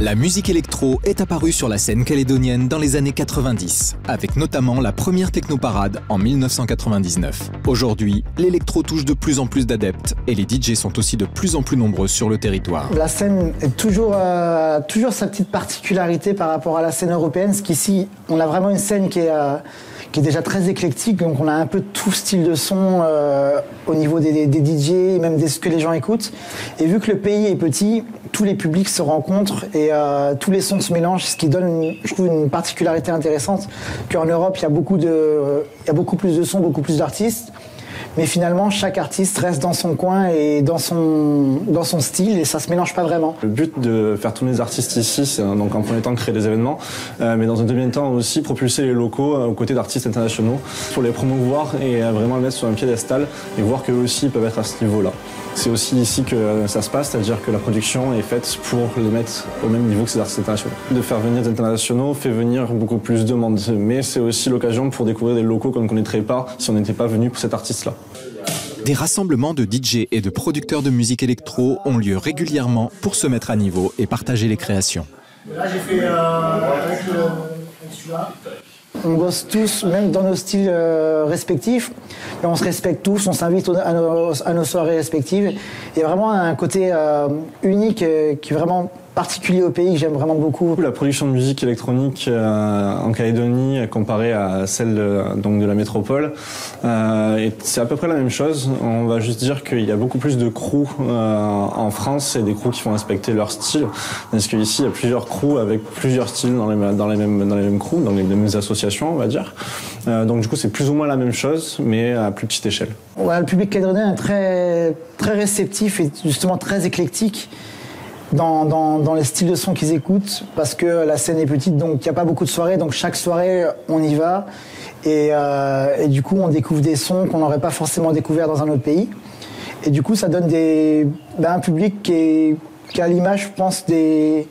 La musique électro est apparue sur la scène calédonienne dans les années 90, avec notamment la première technoparade en 1999. Aujourd'hui, l'électro touche de plus en plus d'adeptes et les DJ sont aussi de plus en plus nombreux sur le territoire. La scène est toujours sa petite particularité par rapport à la scène européenne, parce qu'ici, on a vraiment une scène qui est déjà très éclectique, donc on a un peu tout style de son au niveau des DJ et même de ce que les gens écoutent. Et vu que le pays est petit, tous les publics se rencontrent et tous les sons se mélangent, ce qui donne, je trouve, une particularité intéressante. Qu'en Europe, il y a beaucoup plus de sons, beaucoup plus d'artistes. Mais finalement, chaque artiste reste dans son coin et dans son style et ça se mélange pas vraiment. Le but de faire tourner les artistes ici, c'est donc en premier temps créer des événements, mais dans un deuxième temps aussi propulser les locaux aux côtés d'artistes internationaux pour les promouvoir et vraiment les mettre sur un piédestal et voir qu'eux aussi peuvent être à ce niveau-là. C'est aussi ici que ça se passe, c'est-à-dire que la production est faite pour les mettre au même niveau que ces artistes internationaux. De faire venir des internationaux fait venir beaucoup plus de monde, mais c'est aussi l'occasion pour découvrir des locaux qu'on ne connaîtrait pas si on n'était pas venu pour cet artiste-là. Des rassemblements de DJ et de producteurs de musique électro ont lieu régulièrement pour se mettre à niveau et partager les créations. Là, j'ai fait avec celui-là. On bosse tous, même dans nos styles respectifs, et on se respecte tous, on s'invite à nos soirées respectives. Il y a vraiment un côté unique qui est vraiment particulier au pays que j'aime vraiment beaucoup. La production de musique électronique en Calédonie comparée à celle de la métropole, c'est à peu près la même chose. On va juste dire qu'il y a beaucoup plus de crews en France et des crews qui font respecter leur style. Parce qu'ici, il y a plusieurs crews avec plusieurs styles dans les mêmes crews, dans les mêmes associations, on va dire. Donc du coup, c'est plus ou moins la même chose, mais à plus petite échelle. Ouais, le public calédonien est très, très réceptif et justement très éclectique dans les styles de son qu'ils écoutent, parce que la scène est petite, donc il n'y a pas beaucoup de soirées, donc chaque soirée on y va et du coup on découvre des sons qu'on n'aurait pas forcément découvert dans un autre pays, et du coup ça donne un public qui est à l'image, je pense, de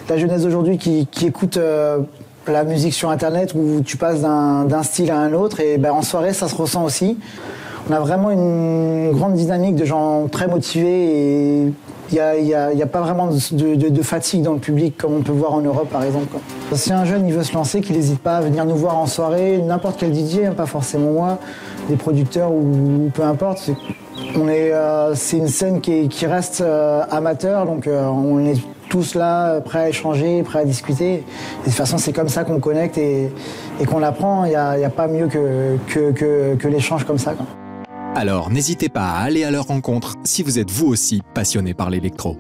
la jeunesse d'aujourd'hui qui écoute la musique sur internet, où tu passes d'un style à un autre, et en soirée ça se ressent aussi. On a vraiment une grande dynamique de gens très motivés et il n'y a pas vraiment de fatigue dans le public comme on peut voir en Europe par exemple. Si un jeune il veut se lancer, qu'il n'hésite pas à venir nous voir en soirée, n'importe quel DJ, pas forcément moi, des producteurs ou peu importe. C'est une scène qui reste amateur, donc on est tous là, prêts à échanger, prêts à discuter. Et de toute façon, c'est comme ça qu'on connecte et qu'on apprend. Il n'y a pas mieux que l'échange comme ça, quoi. Alors n'hésitez pas à aller à leur rencontre si vous êtes vous aussi passionné par l'électro.